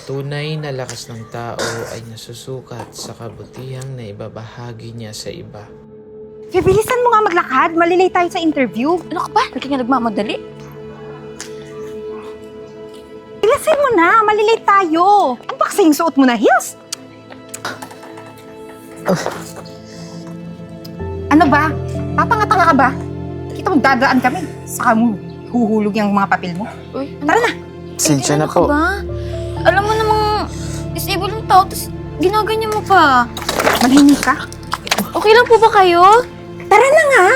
tunay na lakas ng tao ay nasusukat sa kabutihang na ibabahagi niya sa iba. Bilisan mo nga maglakad. Malilate tayo sa interview. Ano ka ba? Hindi ka nagmamadali. Bilisan mo na. Malilate tayo. Ano ba kasing suot mo na heels? Ano ba? Tatanga-tanga ka ba? Kita mo dadaan kami. Saka mo huhulog yung mga papel mo. Uy, Tara na. Sensya na ano ka po. ba? Alam mo namang disabled yung tao, tapos ginaganyan mo pa. Manhimik ka. Okay lang po ba kayo? Tara na nga.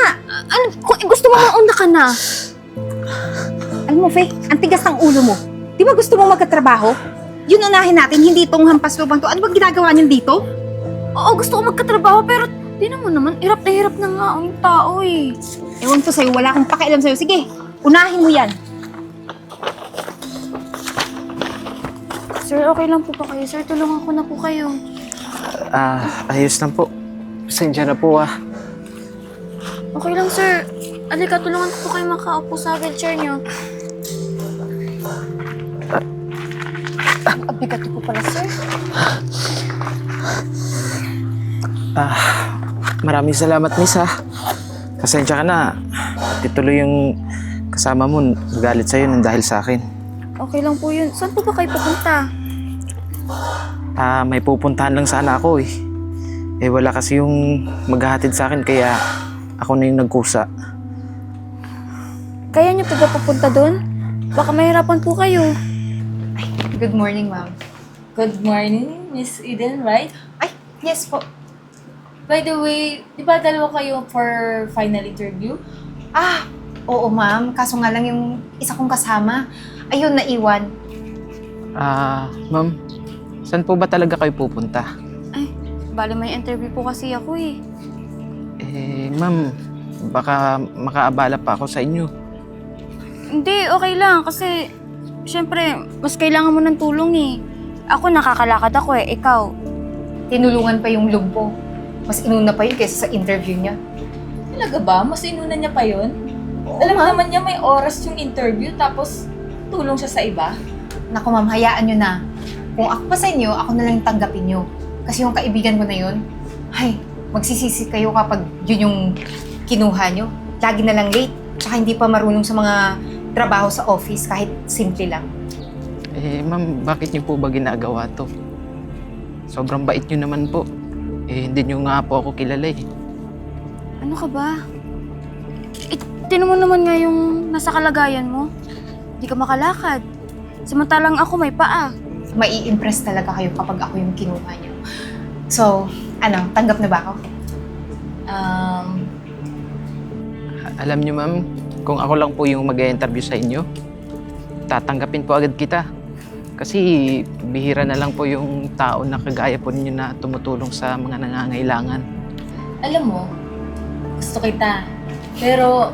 Ano, kung gusto mo mauna ka na. Alam mo, Faye, ang tigas ng ulo mo. Di ba gusto mo magkatrabaho? Yun unahin natin, hindi itong hampas lubang to. Ano ba ginagawa niyo dito? Oo, gusto ko magkatrabaho, pero di naman, hirap na nga ang tao eh. Ewan ko sa'yo, wala akong pakialam sa'yo. Sige, unahin mo yan. Sir, okay lang po ba kayo? Sir, tulungan ko na po kayo. Ayos lang po. Sensya na po Okay lang, sir. Alika, tulungan ko po kayo makaupo sa wheelchair niyo. Ang bigat po pala, sir. Maraming salamat, miss ha. Pasensya ka na. Tituloy yung kasama mo galit sa'yo nang dahil sa akin. Okay lang po yun. Saan po ba kayo pupunta? May pupuntahan lang sana ako eh. Wala kasi yung maghahatid sa akin kaya ako na yung nagkusa. Kaya niyo po ba pupunta doon? Baka mahirapan po kayo. Good morning, ma'am. Good morning, Miss Eden, right? Ay, yes po. By the way, di ba dalawa kayo for final interview? Oo, ma'am. Kaso nga lang yung isa kong kasama, ayun, naiwan. Ma'am, saan po ba talaga kayo pupunta? Bale, may interview po kasi ako eh. Ma'am, baka makaabala pa ako sa inyo. Hindi, okay lang. Kasi, syempre, mas kailangan mo ng tulong eh. Ako, nakakalakad ako eh. Ikaw. Tinulungan pa yung lumpo. Mas inuna pa yun kaysa sa interview niya. Talaga ba? Mas inuna niya pa yun? Alam naman niya may oras yung interview tapos tulong siya sa iba. Naku, ma'am, hayaan nyo na. Kung ako pa sa inyo, ako na lang tanggapin nyo. Kasi yung kaibigan ko na yun, ay, magsisisi kayo kapag yun yung kinuha nyo. Lagi na lang late, tsaka hindi pa marunong sa mga trabaho sa office, kahit simple lang. Ma'am, bakit niyo po ba ginagawa to? Sobrang bait niyo naman po. Hindi niyo nga po ako kilala eh. Ano ka ba? Tinan mo naman nga yung nasa kalagayan mo. Hindi ka makalakad. Samantalang ako may paa. Mai-impress talaga kayo kapag ako yung kinuha nyo. So, ano, tanggap na ba ako? Alam niyo ma'am, kung ako lang po yung mag-interview sa inyo, tatanggapin po agad kita. Kasi bihira na lang po yung tao na kagaya po ninyo na tumutulong sa mga nangangailangan. Alam mo, gusto kita. Pero,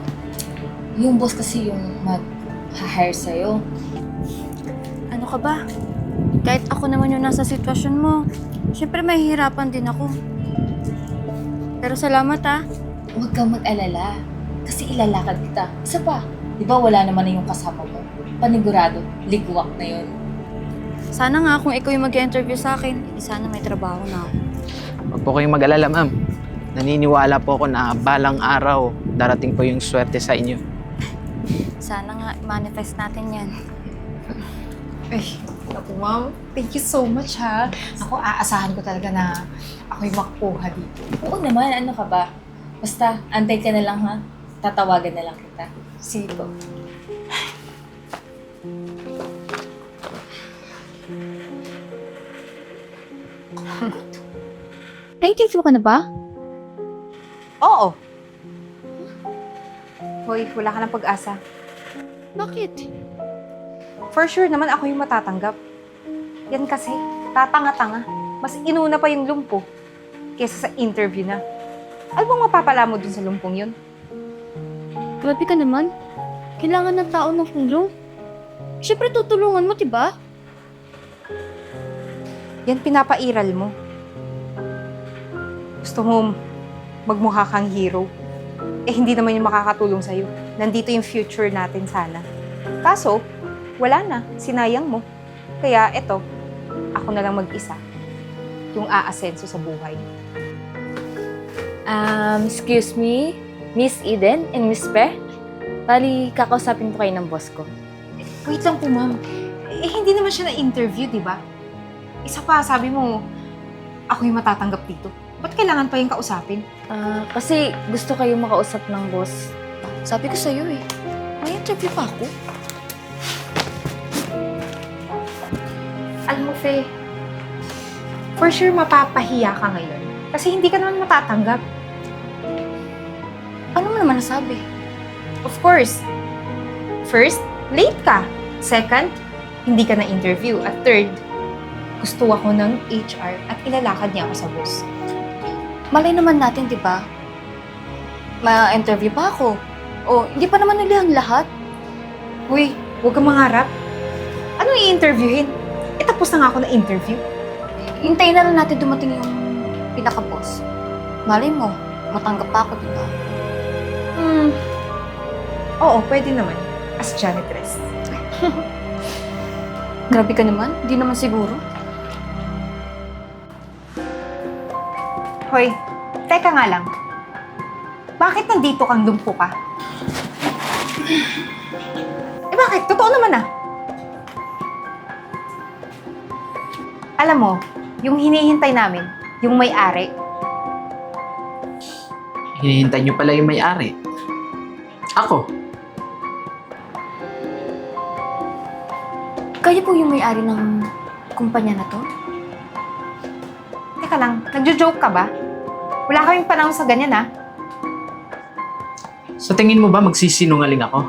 yung boss kasi yung mag-hire sa'yo. Ano ka ba? Kahit ako naman yung nasa sitwasyon mo, syempre mahihirapan din ako. Pero salamat ah. Huwag kang mag-alala. Kasi ilalakad kita. Isa pa, di ba wala naman na yung kasama mo? Panigurado, ligwak na yun. Sana nga kung ikaw yung mag-interview sa akin, sana may trabaho na ako. Huwag po kayong mag-alala ma'am. Naniniwala po ako na balang araw darating po yung swerte sa inyo. Sana nga manifest natin yan. Ay, naku, ma'am. Thank you so much, ha. Ako, aasahan ko talaga na ako'y makukuha dito. Oo naman, ano ka ba? Basta, antay ka na lang ha. Tatawagan na lang kita. Sige po. Na-interview ka na ba? Oo. Hoy, wala ka ng pag-asa. Bakit? For sure naman ako yung matatanggap. Yan kasi, tatanga-tanga. Mas inuna pa yung lumpo kesa sa interview na. Ano bang mapapala mo dun sa lumpong yun? Grabe ka naman. Kailangan ng tao ng tulong. Siyempre tutulungan mo, diba? Yan pinapairal mo. Gusto mo magmukha kang hero. Hindi naman yung makakatulong sa'yo. Nandito yung future natin sana. Kaso, wala na. Sinayang mo. Kaya eto, ako na lang mag-isa yung aasenso sa buhay. Excuse me, Miss Eden and Miss Pe? Bali, kakausapin ko kayo ng boss ko. Wait lang po, ma'am. Hindi naman siya na-interview, di ba? Isa pa, sabi mo, ako yung matatanggap dito. Ba't kailangan pa yung kausapin? Kasi gusto kayo makausap ng boss. Sabi ko sa'yo eh, may interview pa ako. Alam mo, Fe, for sure mapapahiya ka ngayon. Kasi hindi ka naman matatanggap. Ano mo naman nasabi? Of course. First, late ka. Second, hindi ka na-interview. At third, gusto ako ng HR at ilalakad niya ako sa boss. Malay naman natin, di ba? Ma-interview pa ako. O, hindi pa naman nila ang lahat. Uy, huwag kang mangarap. Ano i-interviewin? Tapos na nga ako na interview. Hintayin na lang natin dumating yung pinaka-boss. Malay mo, matanggap pa ako, di ba? Oo, pwede naman. As janitress. Grabe ka naman, di naman siguro. Hoy, teka nga lang. Bakit nandito kang lumpo ka? Bakit? Totoo naman ah. Alam mo, yung hinihintay namin, yung may-ari, Hinihintay niyo pala yung may-ari. Ako. Kayo po yung may-ari ng kumpanya na to? teka lang, nagjo-joke ka ba? Wala kaming panahon sa ganyan ah. Sa tingin mo ba magsisinungaling ako?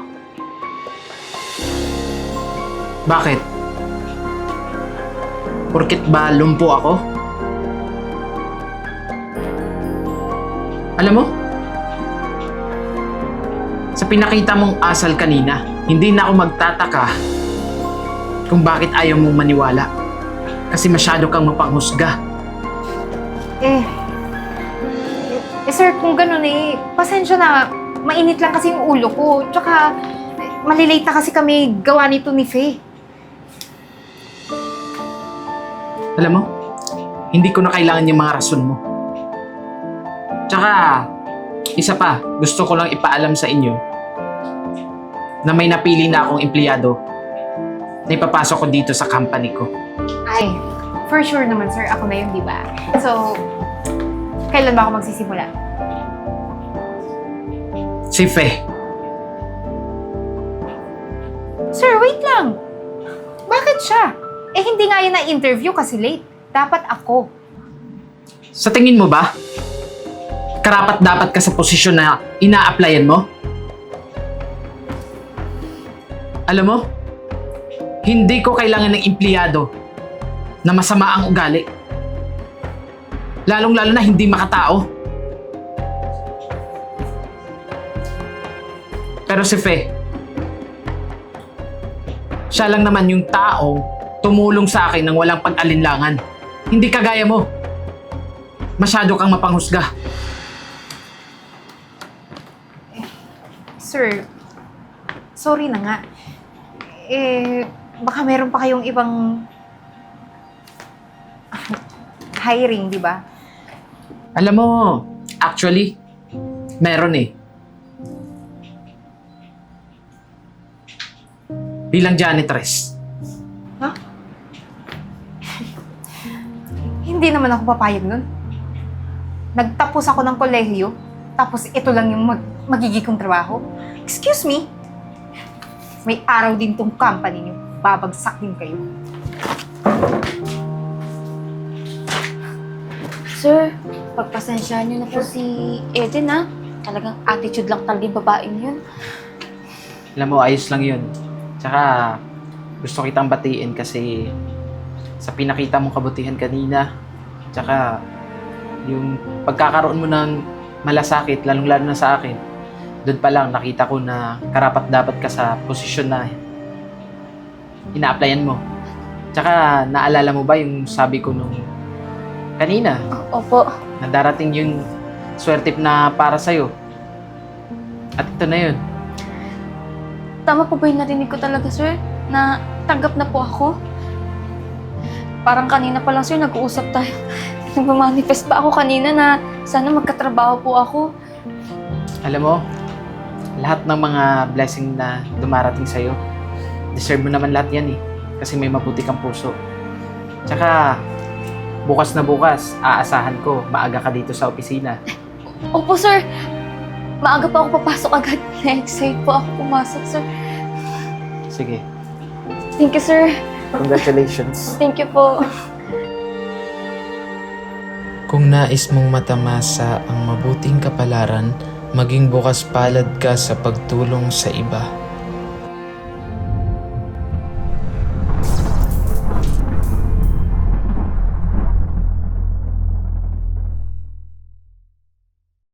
Bakit? Porket ba lumpo ako? Alam mo? Sa pinakita mong asal kanina, hindi na ako magtataka kung bakit ayaw mong maniwala. Kasi masyado kang mapanghusga. Sir, kung ganun pasensya na, mainit lang kasi yung ulo ko. Tsaka, malilate na kasi kami gawa nito ni Faye. Alam mo, hindi ko na kailangan yung mga rason mo. Tsaka, isa pa, gusto ko lang ipaalam sa inyo na may napili na akong empleyado na ipapasok ko dito sa company ko. Ay, for sure naman, sir. Ako na yun, di ba? So, kailan ba ako magsisimula? Si Fe. Sir, wait lang. Bakit siya? Hindi nga yun na-interview kasi late. Dapat ako. Sa tingin mo ba, karapat dapat ka sa posisyon na ina-applyan mo? Alam mo, hindi ko kailangan ng empleyado na masama ang ugali. Lalong-lalo na hindi makatao. Pero si Fe, siya lang naman yung taong tumulong sa akin ng walang pag-alinlangan. Hindi kagaya mo. Masyado kang mapanghusga. Sir, sorry na nga. Baka meron pa kayong ibang hiring, di ba? Alam mo, actually, meron bilang janitress. Hindi naman ako papayag nun. Nagtapos ako ng kolehiyo, tapos ito lang yung magiging kong trabaho. Excuse me? May araw din tong company niyo. Babagsak din kayo. Sir, pagpasensyahan niyo na po si Eden, ha? Talagang attitude lang talaga yung babaeng yun. Alam mo, ayos lang yun. Tsaka, gusto kitang batiin kasi sa pinakita mong kabutihan kanina, tsaka yung pagkakaroon mo ng malasakit, lalong-lalo na sa akin, doon pa lang nakita ko na karapat-dapat ka sa posisyon na ina-applyan mo. Tsaka, naalala mo ba yung sabi ko nung kanina, Opo. na darating yung swerte na para sa'yo? At ito na yun. Tama po ba yung narinig ko talaga, sir? Na tanggap na po ako? Parang kanina pa lang sir, nag-uusap tayo. Nagmamanifest pa ako kanina na sana magkatrabaho po ako. Alam mo, lahat ng mga blessing na dumarating sa'yo, deserve mo naman lahat yan eh. Kasi may mabuti kang puso. Tsaka, bukas na bukas, aasahan ko, maaga ka dito sa opisina. Opo sir, maaga pa ako papasok agad. Na-excite po ako pumasok sir. Sige, Thank you sir. congratulations. Thank you po. Kung nais mong matamasa ang mabuting kapalaran, maging bukas palad ka sa pagtulong sa iba.